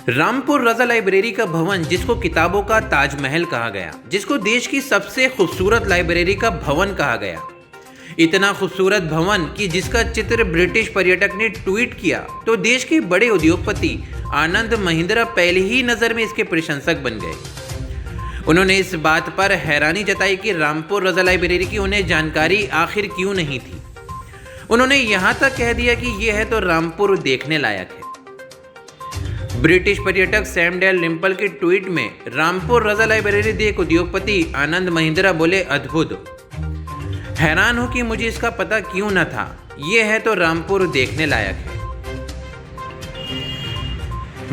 रामपुर रजा library का भवन, जिसको किताबों का ताजमहल कहा गया, जिसको देश की सबसे खूबसूरत लाइब्रेरी का भवन कहा गया, इतना खूबसूरत भवन कि जिसका चित्र ब्रिटिश पर्यटक ने ट्वीट किया तो देश के बड़े उद्योगपति आनंद महिंद्रा पहले ही नज़र में इसके प्रशंसक बन गए। उन्होंने इस बात पर हैरानी जताई कि रामपुर रजा लाइब्रेरी की उन्हें जानकारी आखिर क्यों नहीं थी। उन्होंने यहाँ तक कह दिया कि यह है तो रामपुर देखने लायक है। ब्रिटिश पर्यटक सैमुएल लिम्पल के ट्वीट में रामपुर रजा लाइब्रेरी देख उद्योगपति आनंद महिंद्रा बोले, अद्भुत, हैरान हूं कि मुझे इसका पता क्यों न था, ये है तो रामपुर देखने लायक है।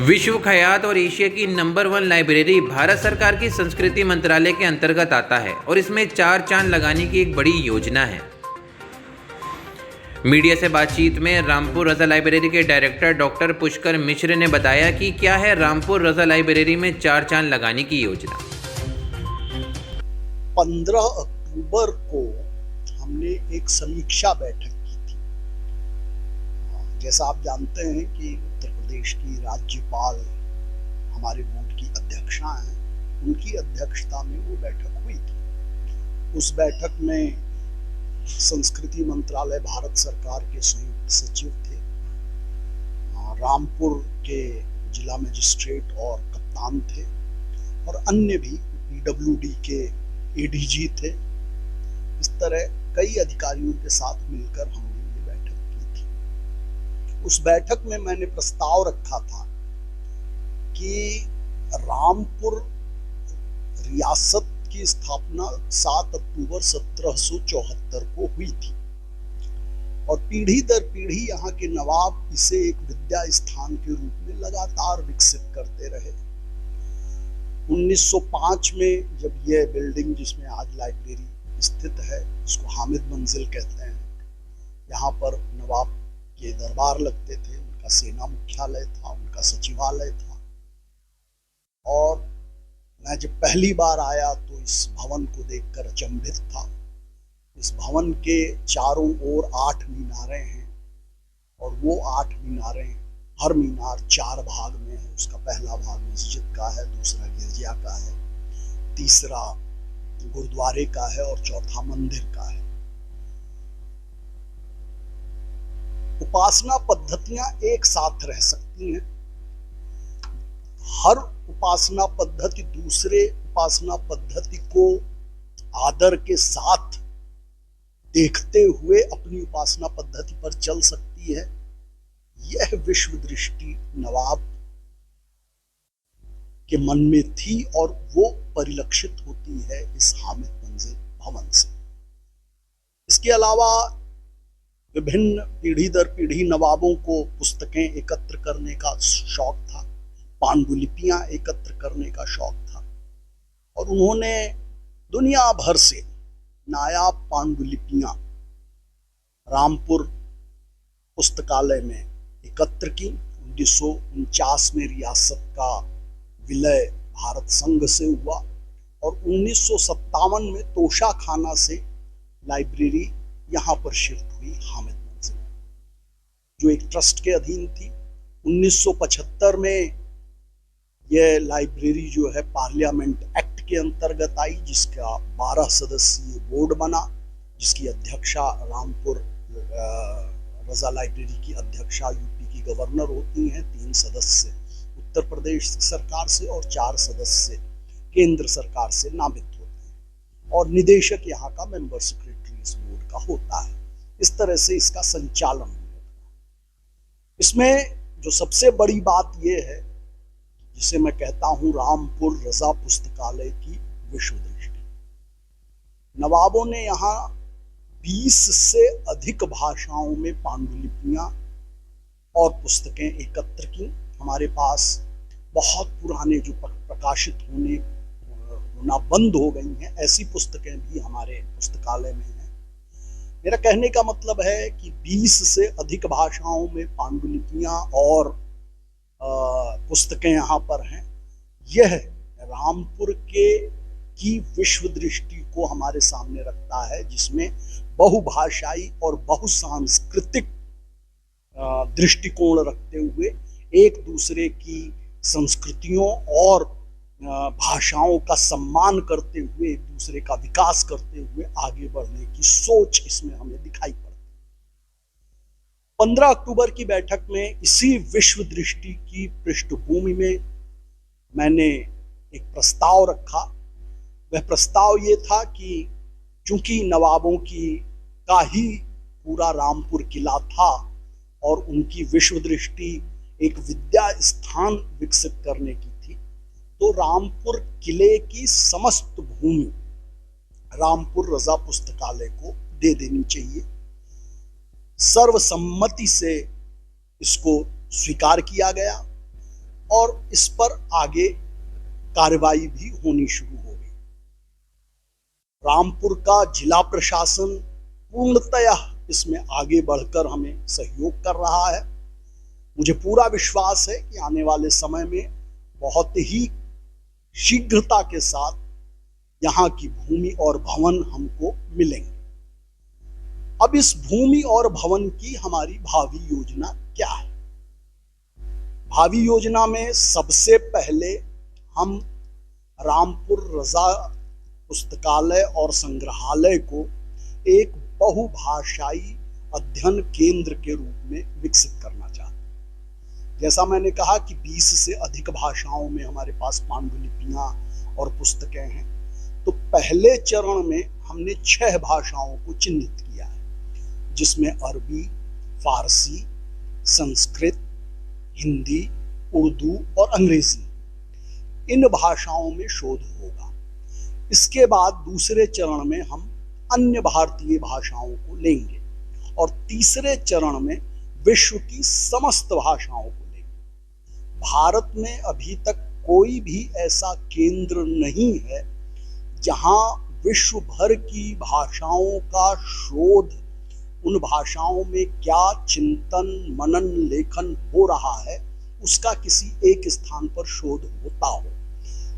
विश्व ख्यात और एशिया की नंबर 1 लाइब्रेरी भारत सरकार की संस्कृति मंत्रालय के अंतर्गत आता है और इसमें 4 चांद लगाने की एक बड़ी योजना है। मीडिया से बातचीत में रामपुर रजा लाइब्रेरी के डायरेक्टर डॉक्टर पुष्कर मिश्र ने बताया कि क्या है रामपुर रजा लाइब्रेरी में 4 चांद लगाने की योजना। 15 अक्टूबर को हमने एक समीक्षा बैठक की थी। जैसा आप जानते हैं कि उत्तर प्रदेश की राज्यपाल हमारे बोर्ड की अध्यक्षा हैं, उनकी अध्यक्षता में वो बैठक हुई थी। उस बैठक में संस्कृति मंत्रालय भारत सरकार के संयुक्त सचिव थे, रामपुर के जिला मजिस्ट्रेट और कप्तान थे और अन्य भी पीडब्ल्यूडी के एडीजी थे। इस तरह कई अधिकारियों के साथ मिलकर हमने ये बैठक की थी। उस बैठक में मैंने प्रस्ताव रखा था कि रामपुर रियासत की स्थापना 7 अक्टूबर 1774 को हुई थी और पीढ़ी दर पीढ़ी यहाँ के नवाब इसे एक विद्या स्थान के रूप में लगातार विकसित करते रहे। 1905 में जब यह बिल्डिंग, जिसमें आज लाइब्रेरी स्थित है, इसको हामिद मंजिल कहते हैं, यहाँ पर नवाब के दरबार लगते थे, उनका सेना मुख्यालय था, उनका सचिवालय था। और मैं जब पहली बार आया तो इस भवन को देखकर अचंभित था। इस भवन के चारों ओर 8 मीनारें हैं और वो 8 मीनारें, हर मीनार 4 भाग में है। उसका पहला भाग मस्जिद का है, दूसरा गिरजा का है, तीसरा गुरुद्वारे का है और चौथा मंदिर का है। उपासना पद्धतियां एक साथ रह सकती हैं। हर उपासना पद्धति दूसरे उपासना पद्धति को आदर के साथ देखते हुए अपनी उपासना पद्धति पर चल सकती है। यह विश्व दृष्टि नवाब के मन में थी और वो परिलक्षित होती है इस हामिद मंजिल भवन से। इसके अलावा विभिन्न पीढ़ी दर पीढ़ी नवाबों को पुस्तकें एकत्र करने का शौक था, पांडुलिपियां एकत्र करने का शौक था और उन्होंने दुनिया भर से नायाब पांडुलिपियां रामपुर पुस्तकालय में एकत्र की। 1949 में रियासत का विलय भारत संघ से हुआ और 1957 में तोशा खाना से लाइब्रेरी यहाँ पर शिफ्ट हुई हामिद मंजिल, जो एक ट्रस्ट के अधीन थी। 1975 में यह लाइब्रेरी जो है पार्लियामेंट एक्ट के अंतर्गत आई, जिसका 12 सदस्यीय बोर्ड बना, जिसकी अध्यक्षा रामपुर रजा लाइब्रेरी की अध्यक्षा यूपी की गवर्नर होती हैं। 3 सदस्य उत्तर प्रदेश सरकार से और 4 सदस्य केंद्र सरकार से नामित होते हैं और निदेशक यहाँ का मेंबर सेक्रेटरी इस बोर्ड का होता है। इस तरह से इसका संचालन होता है। इसमें जो सबसे बड़ी बात यह है, जिसे मैं कहता हूं रामपुर रजा पुस्तकालय की विश्व दृष्टि। नवाबों ने यहाँ 20 से अधिक भाषाओं में पांडुलिपियां और पुस्तकें एकत्र की। हमारे पास बहुत पुराने जो प्रकाशित होना बंद हो गई हैं, ऐसी पुस्तकें भी हमारे पुस्तकालय में हैं। मेरा कहने का मतलब है कि 20 से अधिक भाषाओं में पांडुलिपियां और पुस्तकें यहाँ पर हैं। यह रामपुर की विश्व दृष्टि को हमारे सामने रखता है, जिसमें बहुभाषाई और बहुसांस्कृतिक दृष्टिकोण रखते हुए एक दूसरे की संस्कृतियों और भाषाओं का सम्मान करते हुए, एक दूसरे का विकास करते हुए आगे बढ़ने की सोच इसमें हमें दिखाई पड़ती है। 15 अक्टूबर की बैठक में इसी विश्व दृष्टि की पृष्ठभूमि में मैंने एक प्रस्ताव रखा। वह प्रस्ताव ये था कि चूंकि नवाबों का ही पूरा रामपुर किला था और उनकी विश्व दृष्टि एक विद्या स्थान विकसित करने की थी, तो रामपुर किले की समस्त भूमि रामपुर रजा पुस्तकालय को दे देनी चाहिए। सर्वसम्मति से इसको स्वीकार किया गया और इस पर आगे कार्रवाई भी होनी शुरू हो गई। रामपुर का जिला प्रशासन पूर्णतया इसमें आगे बढ़कर हमें सहयोग कर रहा है। मुझे पूरा विश्वास है कि आने वाले समय में बहुत ही शीघ्रता के साथ यहाँ की भूमि और भवन हमको मिलेंगे। अब इस भूमि और भवन की हमारी भावी योजना क्या है? भावी योजना में सबसे पहले हम रामपुर रजा पुस्तकालय और संग्रहालय को एक बहुभाषाई अध्ययन केंद्र के रूप में विकसित करना चाहते हैं। जैसा मैंने कहा कि 20 से अधिक भाषाओं में हमारे पास पांडुलिपियां और पुस्तकें हैं, तो पहले चरण में हमने 6 भाषाओं को चिन्हित किया है, जिसमें अरबी, फारसी, संस्कृत, हिंदी, उर्दू और अंग्रेजी। इन भाषाओं में शोध होगा। इसके बाद दूसरे चरण में हम अन्य भारतीय भाषाओं को लेंगे और तीसरे चरण में विश्व की समस्त भाषाओं को लेंगे। भारत में अभी तक कोई भी ऐसा केंद्र नहीं है जहां विश्व भर की भाषाओं का शोध, उन भाषाओं में क्या चिंतन, मनन, लेखन हो रहा है, उसका किसी एक स्थान पर शोध होता हो।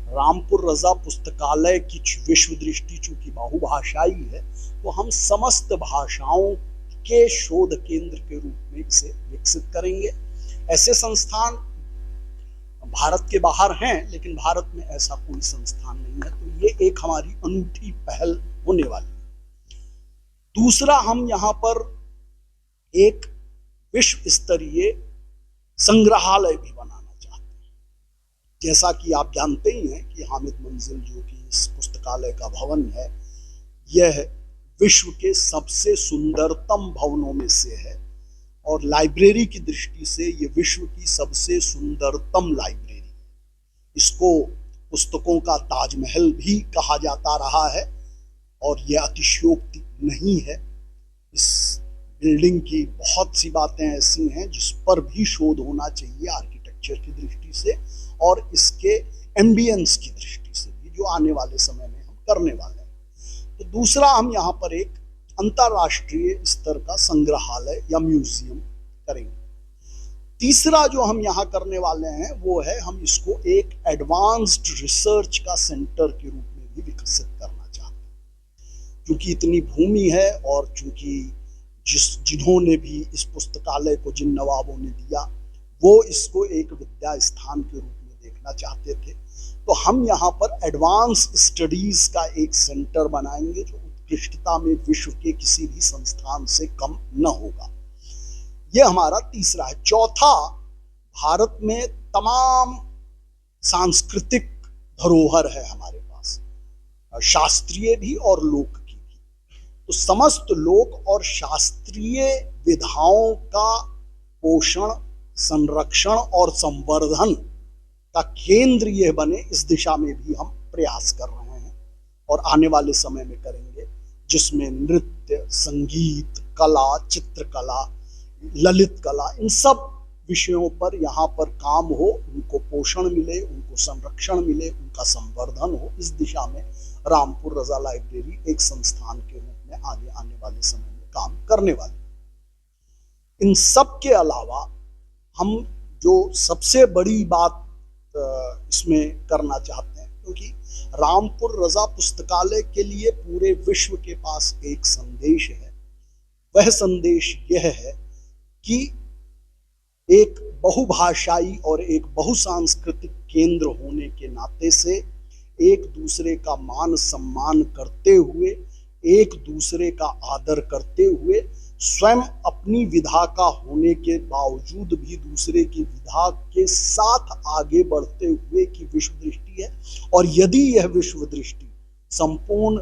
रामपुर रजा पुस्तकालय की विश्व दृष्टि चूंकि बहुभाषाई है, तो हम समस्त भाषाओं के शोध केंद्र के रूप में इसे विकसित करेंगे। ऐसे संस्थान भारत के बाहर हैं, लेकिन भारत में ऐसा कोई संस्थान नहीं है, तो ये एक हमारी अनूठी पहल होने वाली है। दूसरा, हम यहाँ पर एक विश्व स्तरीय संग्रहालय भी बनाना चाहते हैं। जैसा कि आप जानते ही हैं कि हामिद मंजिल जो कि इस पुस्तकालय का भवन है, यह विश्व के सबसे सुंदरतम भवनों में से है और लाइब्रेरी की दृष्टि से ये विश्व की सबसे सुंदरतम लाइब्रेरी है। इसको पुस्तकों का ताजमहल भी कहा जाता रहा है और यह अतिशयोक्ति नहीं है। इस बिल्डिंग की बहुत सी बातें ऐसी हैं जिस पर भी शोध होना चाहिए आर्किटेक्चर की दृष्टि से और इसके एम्बियंस की दृष्टि से भी, जो आने वाले समय में हम करने वाले हैं। तो दूसरा, हम यहाँ पर एक अंतरराष्ट्रीय स्तर का संग्रहालय या म्यूजियम करेंगे। तीसरा जो हम यहाँ करने वाले हैं वो है, हम इसको एक एडवांस्ड रिसर्च का सेंटर के रूप में भी विकसित करना चाहते हैं। क्योंकि इतनी भूमि है और चूंकि जिन्होंने भी इस पुस्तकालय को, जिन नवाबों ने दिया, वो इसको एक विद्या स्थान के रूप में देखना चाहते थे, तो हम यहाँ पर एडवांस स्टडीज का एक सेंटर बनाएंगे जो उत्कृष्टता में विश्व के किसी भी संस्थान से कम न होगा। यह हमारा तीसरा है। चौथा, भारत में तमाम सांस्कृतिक धरोहर है हमारे पास, शास्त्रीय भी और लोक की भी। तो समस्त लोक और शास्त्रीय विधाओं का पोषण, संरक्षण और संवर्धन का केंद्र यह बने, इस दिशा में भी हम प्रयास कर रहे हैं और आने वाले समय में करेंगे, जिसमें नृत्य, संगीत, कला, चित्रकला, ललित कला, इन सब विषयों पर यहाँ पर काम हो, उनको पोषण मिले, उनको संरक्षण मिले, उनका संवर्धन हो। इस दिशा में रामपुर रजा लाइब्रेरी एक संस्थान के रूप में आगे आने वाले समय में काम करने वाली। इन सब के अलावा हम जो सबसे बड़ी बात इसमें करना चाहते हैं, क्योंकि रामपुर रजा पुस्तकालय के लिए पूरे विश्व के पास एक संदेश है। वह संदेश यह है कि एक बहुभाषाई और एक बहुसांस्कृतिक केंद्र होने के नाते से एक दूसरे का मान सम्मान करते हुए, एक दूसरे का आदर करते हुए, स्वयं अपनी विधा का होने के बावजूद भी दूसरे की विधा के साथ आगे बढ़ते हुए की विश्व दृष्टि है। और यदि यह विश्व दृष्टि संपूर्ण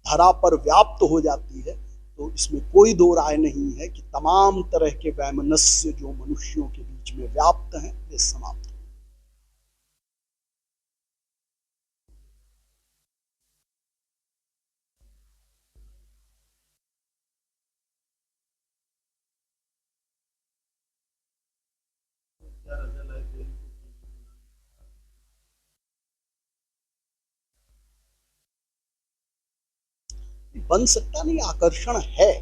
धरा पर व्याप्त हो जाती है तो इसमें कोई दो राय नहीं है कि तमाम तरह के वैमनस्य जो मनुष्यों के बीच में व्याप्त हैं वे समाप्त हो। बन सकता नहीं, आकर्षण है।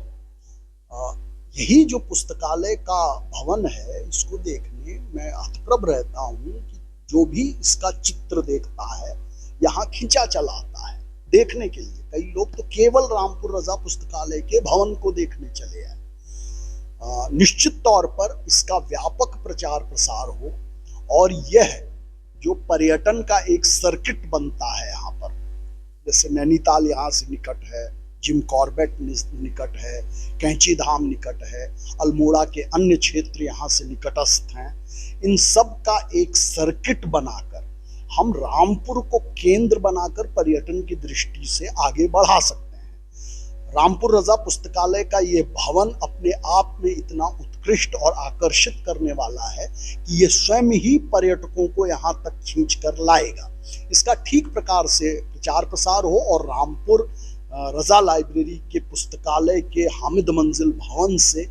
यही जो पुस्तकालय का भवन है, इसको देखने मैं हतप्रभ रहता हूँ कि जो भी इसका चित्र देखता है यहाँ खिंचा चला आता है देखने के लिए। कई लोग तो केवल रामपुर रजा पुस्तकालय के भवन को देखने चले आए। निश्चित तौर पर इसका व्यापक प्रचार प्रसार हो और यह जो पर्यटन का एक सर्किट बनता है यहाँ पर, जैसे नैनीताल यहाँ से निकट है, जिम कॉर्बेट निकट है, कैंची धाम निकट है, अल्मोड़ा के अन्य क्षेत्र यहाँ से निकटस्थ हैं, इन सब का एक सर्किट बनाकर हम रामपुर को केंद्र बनाकर पर्यटन की दृष्टि से आगे बढ़ा सकते हैं। रामपुर रजा पुस्तकालय का ये भवन अपने आप में इतना उत्कृष्ट और आकर्षित करने वाला है कि ये स्वयं ही पर्यटकों को यहाँ तक खींच कर लाएगा। इसका ठीक प्रकार से प्रचार प्रसार हो और रामपुर रजा लाइब्रेरी के पुस्तकालय के हामिद मंजिल भवन से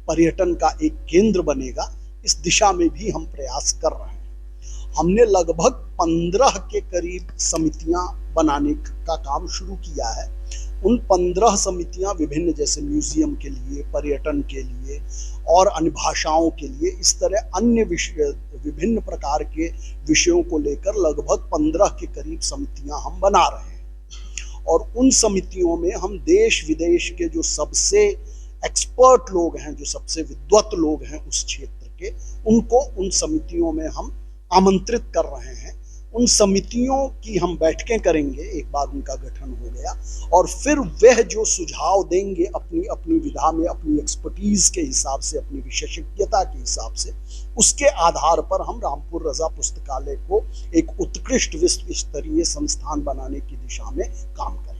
पर्यटन का एक केंद्र बनेगा, इस दिशा में भी हम प्रयास कर रहे हैं। हमने लगभग 15 के करीब समितियां बनाने का काम शुरू किया है। उन 15 समितियां विभिन्न, जैसे म्यूजियम के लिए, पर्यटन के लिए और अन्य भाषाओं के लिए, इस तरह अन्य विषय, विभिन्न प्रकार के विषयों को लेकर लगभग 15 के करीब समितियां हम बना रहे हैं। और उन समितियों में हम देश विदेश के जो सबसे एक्सपर्ट लोग हैं, जो सबसे विद्वत लोग हैं उस क्षेत्र के, उनको उन समितियों में हम आमंत्रित कर रहे हैं। उन समितियों की हम बैठकें करेंगे एक बार उनका गठन हो गया, और फिर वह जो सुझाव देंगे अपनी अपनी विधा में, अपनी एक्सपर्टीज के हिसाब से, अपनी विशेषज्ञता के हिसाब से, उसके आधार पर हम रामपुर रजा पुस्तकालय को एक उत्कृष्ट विश्व स्तरीय संस्थान बनाने की दिशा में काम करेंगे।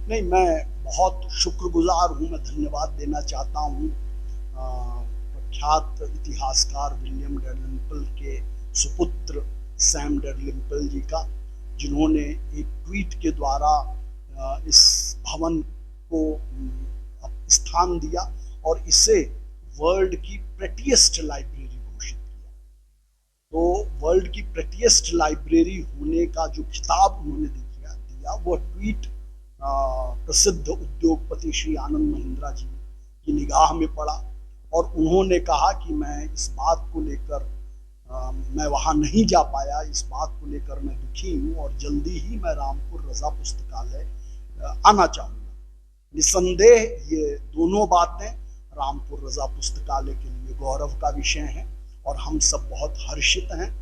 नहीं, मैं बहुत शुक्रगुजार हूँ, मैं धन्यवाद देना चाहता हूँ प्रख्यात इतिहासकार विलियम डैलिम्पल के सुपुत्र सैम डैलिम्पल जी का, जिन्होंने एक ट्वीट के द्वारा इस भवन को स्थान दिया और इसे वर्ल्ड की प्रेटिएस्ट लाइब्रेरी घोषित किया। तो वर्ल्ड की प्रेटिएस्ट लाइब्रेरी होने का जो खिताब उन्होंने दिया, वो ट्वीट प्रसिद्ध उद्योगपति श्री आनंद महिंद्रा जी की निगाह में पड़ा और उन्होंने कहा कि मैं इस बात को लेकर, मैं वहाँ नहीं जा पाया, इस बात को लेकर मैं दुखी हूँ और जल्दी ही मैं रामपुर रजा पुस्तकालय आना चाहूँगा। निसंदेह ये दोनों बातें रामपुर रजा पुस्तकालय के लिए गौरव का विषय हैं और हम सब बहुत हर्षित हैं।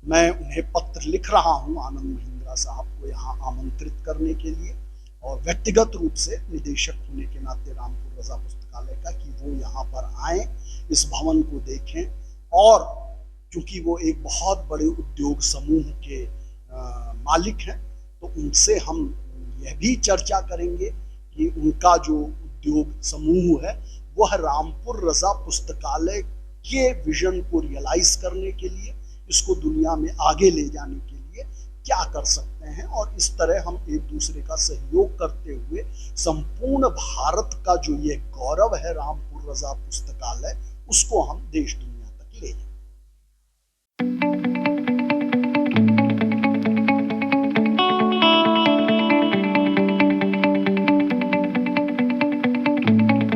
मैं उन्हें पत्र लिख रहा हूँ आनंद महिंद्रा साहब को यहाँ आमंत्रित करने के लिए, और व्यक्तिगत रूप से निदेशक होने के नाते रामपुर रजा पुस्तकालय का, कि वो यहाँ पर आएं, इस भवन को देखें। और चूंकि वो एक बहुत बड़े उद्योग समूह के मालिक हैं, तो उनसे हम यह भी चर्चा करेंगे कि उनका जो उद्योग समूह है वह रामपुर रजा पुस्तकालय के विजन को रियलाइज करने के लिए, इसको दुनिया में आगे ले जाने के लिए क्या कर सकते हैं, और इस तरह हम एक दूसरे का सहयोग करते हुए संपूर्ण भारत का जो ये गौरव है रामपुर रजा पुस्तकालय, उसको हम देश दुनिया तक ले जाएं।